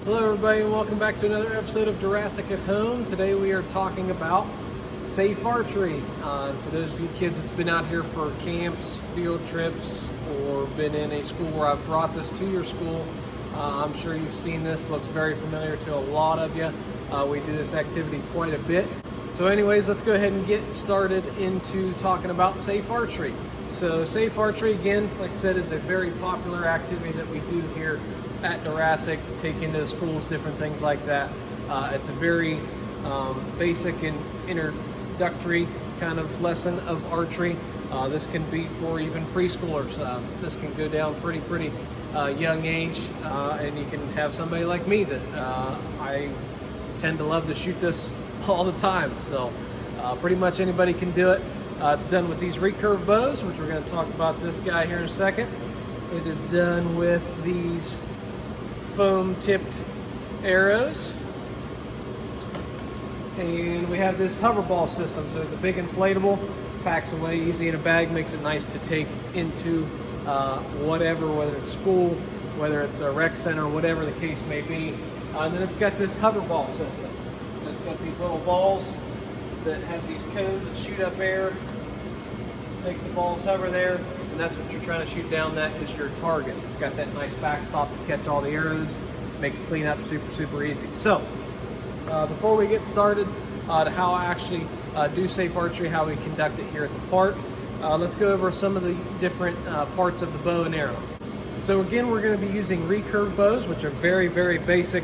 Hello everybody and welcome back to another episode of Deerassic at Home. Today we are talking about SAFE Archery. For those of you kids that's been out here for camps, field trips, or been in a school where I've brought this to your school, I'm sure you've seen this. Looks very familiar to a lot of you. We do this activity quite a bit. So anyways, let's go ahead and get started into talking about SAFE Archery. So SAFE Archery, again, like I said, is a very popular activity that we do here at Deerassic, take into schools, different things like that. It's a very basic and introductory kind of lesson of archery. This can be for even preschoolers. This can go down pretty young age, and you can have somebody like me that I tend to love to shoot this all the time. So pretty much anybody can do it. It's done with these recurve bows, which we're going to talk about this guy here in a second. It is done with these foam tipped arrows, and we have this hover ball system. So it's a big inflatable, packs away easy in a bag, makes it nice to take into whatever, whether it's school, whether it's a rec center, whatever the case may be. And then it's got this hover ball system. So it's got these little balls that have these cones that shoot up air, makes the balls hover there, and that's what you're trying to shoot down. That is your target. It's got that nice backstop to catch all the arrows, makes cleanup super easy. So before we get started to how I actually do SAFE Archery, how we conduct it here at the park, let's go over some of the different parts of the bow and arrow. So again, we're going to be using recurve bows, which are very basic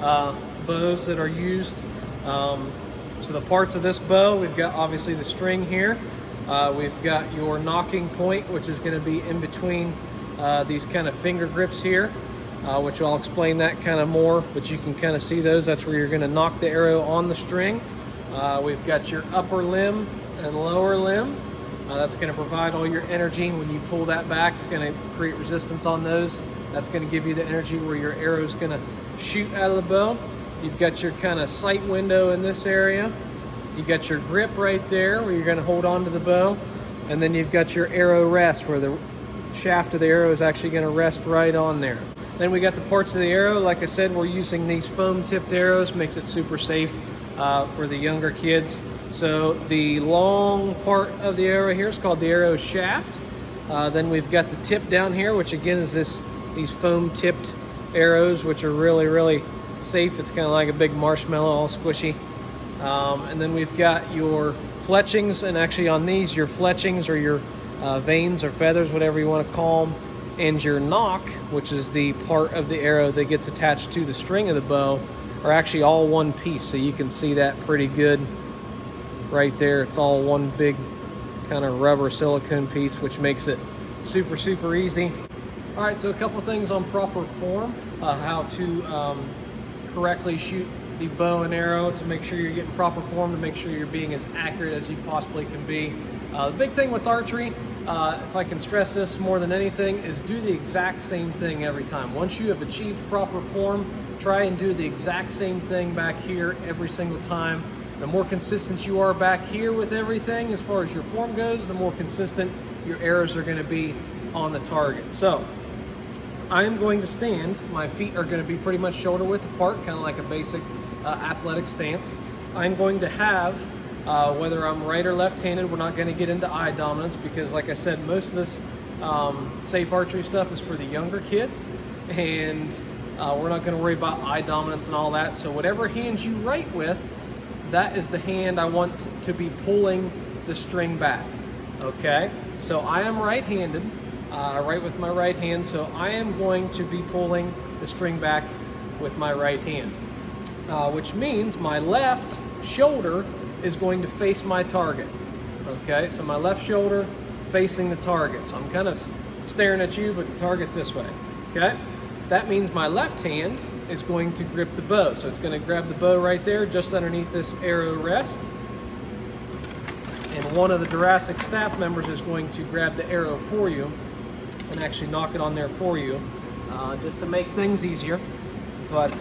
bows that are used. So the parts of this bow, we've got obviously the string here. We've got your nocking point, which is going to be in between these kind of finger grips here, which I'll explain that kind of more, but you can kind of see those. That's where you're going to knock the arrow on the string. We've got your upper limb and lower limb. That's going to provide all your energy. When you pull that back, it's going to create resistance on those. That's going to give you the energy where your arrow is going to shoot out of the bow. You've got your kind of sight window in this area. You got your grip right there where you're going to hold on to the bow, and then you've got your arrow rest where the shaft of the arrow is actually going to rest right on there. Then we got the parts of the arrow. Like I said, we're using these foam tipped arrows, makes it super safe for the younger kids. So the long part of the arrow here is called the arrow shaft. Then we've got the tip down here, which again is these foam tipped arrows, which are really safe. It's kind of like a big marshmallow, all squishy. And then we've got your fletchings, and actually on these, your fletchings or your veins or feathers, whatever you want to call them, and your nock, which is the part of the arrow that gets attached to the string of the bow, are actually all one piece. So you can see that pretty good right there. It's all one big kind of rubber silicone piece, which makes it super easy. All right, so a couple things on proper form, how to correctly shoot the bow and arrow to make sure you're getting proper form, to make sure you're being as accurate as you possibly can be. The big thing with archery, if I can stress this more than anything, is do the exact same thing every time. Once you have achieved proper form, try and do the exact same thing back here every single time. The more consistent you are back here with everything as far as your form goes, the more consistent your arrows are going to be on the target. So I am going to stand. My feet are going to be pretty much shoulder width apart, kind of like a basic athletic stance. I'm going to have, whether I'm right or left-handed, we're not going to get into eye dominance because, like I said, most of this SAFE Archery stuff is for the younger kids, and we're not going to worry about eye dominance and all that. So whatever hand you write with, that is the hand I want to be pulling the string back. Okay? So I am right-handed. I write with my right hand, so I am going to be pulling the string back with my right hand, which means my left shoulder is going to face my target. Okay, so my left shoulder facing the target. So I'm kind of staring at you, but the target's this way. Okay, that means my left hand is going to grip the bow. So it's going to grab the bow right there, just underneath this arrow rest. And one of the Deerassic staff members is going to grab the arrow for you and actually knock it on there for you, just to make things easier. But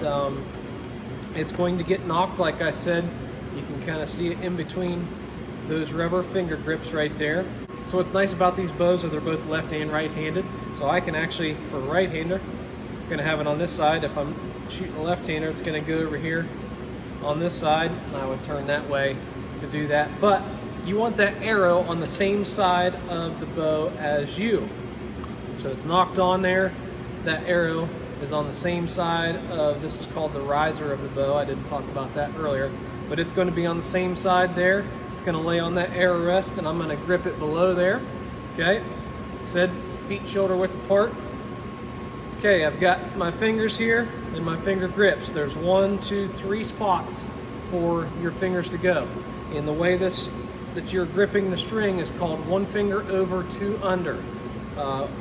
it's going to get knocked, like I said. You can kind of see it in between those rubber finger grips right there. So what's nice about these bows is they're both left and right-handed. So I can actually, for a right-hander, I'm going to have it on this side. If I'm shooting a left-hander, it's going to go over here on this side, and I would turn that way to do that. But you want that arrow on the same side of the bow as you. So it's knocked on there. That arrow is on the same side of, this is called the riser of the bow. I didn't talk about that earlier, but it's going to be on the same side there. It's going to lay on that arrow rest, and I'm going to grip it below there. Okay, said feet shoulder width apart. Okay, I've got my fingers here and my finger grips. There's 1, 2, 3 spots for your fingers to go. And the way that you're gripping the string is called 1 finger over, 2 under.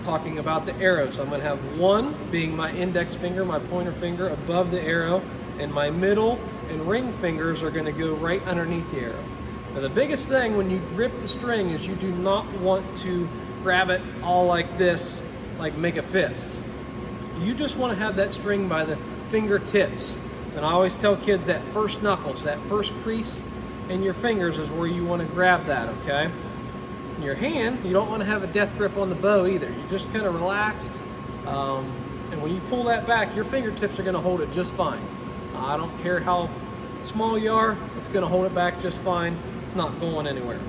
Talking about the arrow. So I'm going to have 1 being my index finger, my pointer finger above the arrow, and my middle and ring fingers are going to go right underneath the arrow. Now the biggest thing when you grip the string is you do not want to grab it all like this, like make a fist. You just want to have that string by the fingertips. So I always tell kids that first knuckle, so that first crease in your fingers is where you want to grab that, okay? In your hand, you don't want to have a death grip on the bow either. You're just kind of relaxed, and when you pull that back, your fingertips are going to hold it just fine. I don't care how small you are, it's going to hold it back just fine. It's not going anywhere.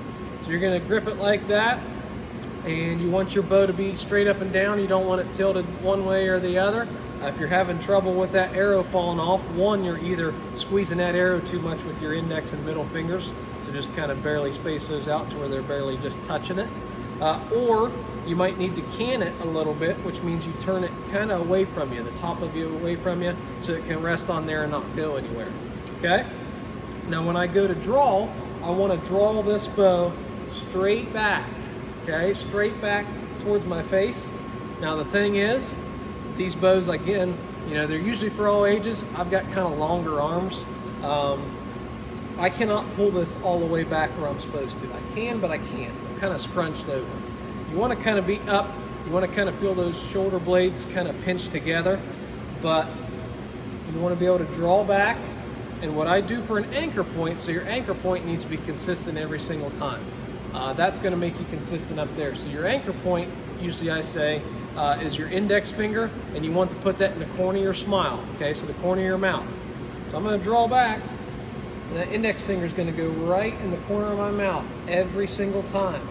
So you're going to grip it like that, and you want your bow to be straight up and down. You don't want it tilted one way or the other. If you're having trouble with that arrow falling off, one, you're either squeezing that arrow too much with your index and middle fingers, so just kind of barely space those out to where they're barely just touching it. Or you might need to can it a little bit, which means you turn it kind of away from you, the top of you away from you, so it can rest on there and not go anywhere. Okay? Now when I go to draw, I want to draw this bow straight back. Okay? Straight back towards my face. Now the thing is, these bows, again, you know, they're usually for all ages. I've got kind of longer arms. I cannot pull this all the way back where I'm supposed to. I can, but I can't. I'm kind of scrunched over. You want to kind of be up. You want to kind of feel those shoulder blades kind of pinched together, but you want to be able to draw back. And what I do for an anchor point, so your anchor point needs to be consistent every single time. That's going to make you consistent up there. So your anchor point, usually I say, is your index finger, and you want to put that in the corner of your smile, okay, so the corner of your mouth. So I'm going to draw back, and that index finger is going to go right in the corner of my mouth every single time.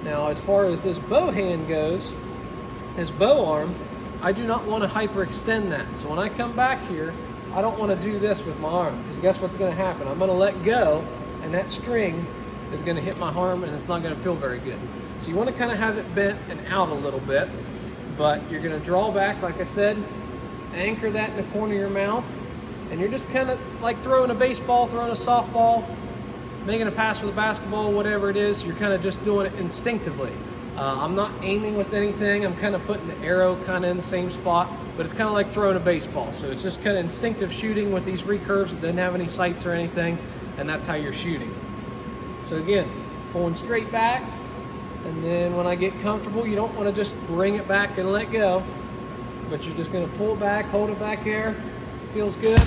Now, as far as this bow hand goes, this bow arm, I do not want to hyperextend that. So when I come back here, I don't want to do this with my arm, because guess what's going to happen? I'm going to let go, and that string is going to hit my arm, and it's not going to feel very good. So you want to kind of have it bent and out a little bit. But you're going to draw back, like I said, anchor that in the corner of your mouth, and you're just kind of like throwing a baseball, throwing a softball, making a pass with a basketball, whatever it is. You're kind of just doing it instinctively. I'm not aiming with anything. I'm kind of putting the arrow kind of in the same spot, but it's kind of like throwing a baseball. So it's just kind of instinctive shooting with these recurves that doesn't have any sights or anything, and that's how you're shooting. So again, pulling straight back. And then when I get comfortable, you don't want to just bring it back and let go, but you're just going to pull back, hold it back there, feels good,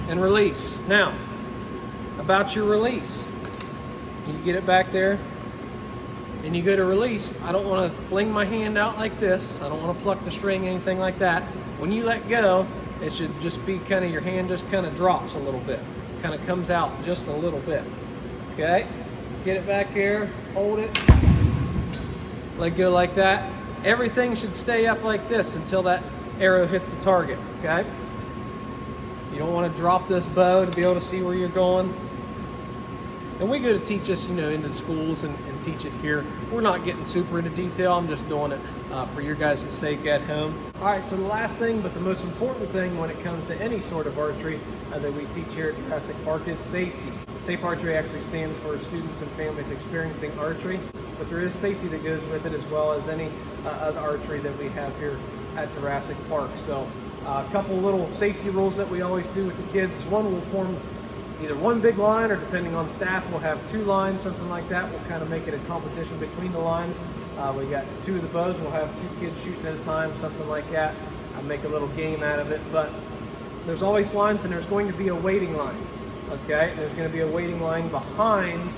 and release. Now, about your release, you get it back there, and you go to release. I don't want to fling my hand out like this. I don't want to pluck the string, anything like that. When you let go, it should just be kind of, your hand just kind of drops a little bit, kind of comes out just a little bit. Okay, get it back here, hold it. Let go like that. Everything should stay up like this until that arrow hits the target, okay? You don't want to drop this bow to be able to see where you're going. And we go to teach this, you know, into schools and teach it here. We're not getting super into detail. I'm just doing it for your guys' sake at home. All right, so the last thing, but the most important thing when it comes to any sort of archery that we teach here at Deerassic Park is safety. SAFE Archery actually stands for students and families experiencing archery, but there is safety that goes with it, as well as any other archery that we have here at Deerassic Park. So a couple little safety rules that we always do with the kids is, one, we'll form either one big line, or depending on staff, we'll have 2 lines, something like that. We'll kind of make it a competition between the lines. We got 2 of the bows, we'll have 2 kids shooting at a time, something like that. I'll make a little game out of it, but there's always lines, and there's going to be a waiting line. Okay, and there's going to be a waiting line behind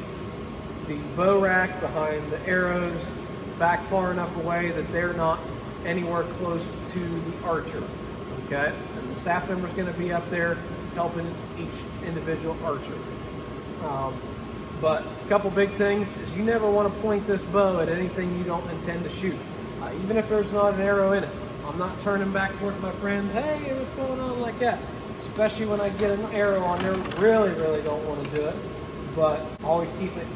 the bow rack, behind the arrows, back far enough away that they're not anywhere close to the archer. Okay, and staff member's going to be up there helping each individual archer. But a couple big things is you never want to point this bow at anything you don't intend to shoot, even if there's not an arrow in it. I'm not turning back towards my friends, hey, what's going on, like that. Especially when I get an arrow on there, really don't want to do it. But always keep it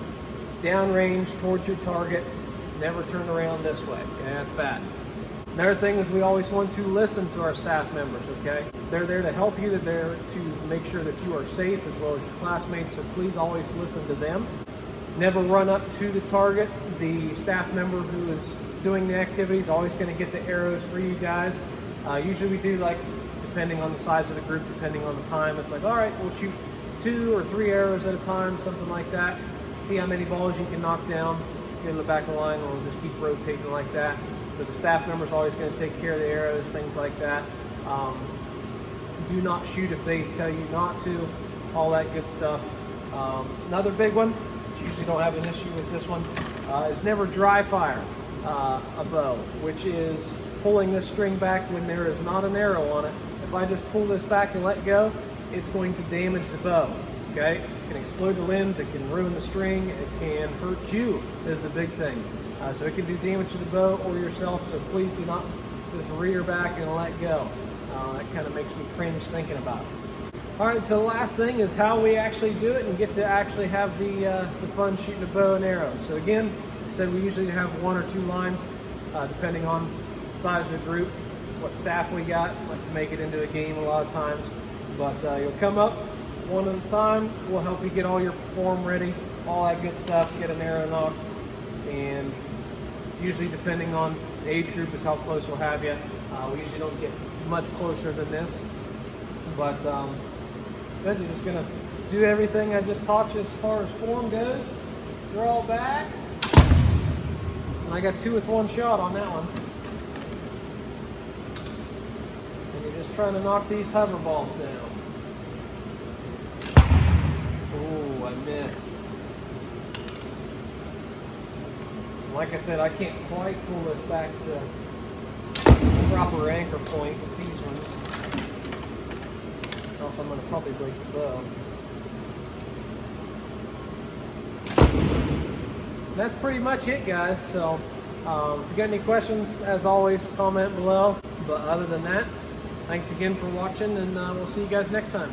downrange towards your target. Never turn around this way. Okay, that's bad. Another thing is we always want to listen to our staff members, okay? They're there to help you. They're there to make sure that you are safe as well as your classmates, so please always listen to them. Never run up to the target. The staff member who is doing the activity is always going to get the arrows for you guys. Usually we do, like, depending on the size of the group, depending on the time, it's like, all right, we'll shoot 2 or 3 arrows at a time, something like that. See how many balls you can knock down, get in the back of the line, and we'll just keep rotating like that. But the staff member is always going to take care of the arrows, things like that. Do not shoot if they tell you not to, all that good stuff. Another big one, which you usually don't have an issue with this one, is never dry fire a bow, which is pulling this string back when there is not an arrow on it. If I just pull this back and let go, it's going to damage the bow, okay? It can explode the limbs, it can ruin the string, it can hurt you, is the big thing. So it can do damage to the bow or yourself, so please do not just rear back and let go. That kind of makes me cringe thinking about it. All right, so the last thing is how we actually do it and get to actually have the fun shooting a bow and arrow. So again, like I said, we usually have 1 or 2 lines, depending on the size of the group, what staff we got. I like to make it into a game a lot of times. But you'll come up one at a time. We'll help you get all your form ready, all that good stuff, get an arrow knocked. And usually depending on the age group is how close we'll have you. We usually don't get much closer than this. But like I said, you're just gonna do everything I just taught you as far as form goes. Draw back. And I got 2 with 1 shot on that one. And you're just trying to knock these hover balls down. Oh, I missed. Like I said, I can't quite pull this back to the proper anchor point with these ones. Else I'm going to probably break the bow. And that's pretty much it, guys. So if you got any questions, as always, comment below. But other than that, thanks again for watching, and we'll see you guys next time.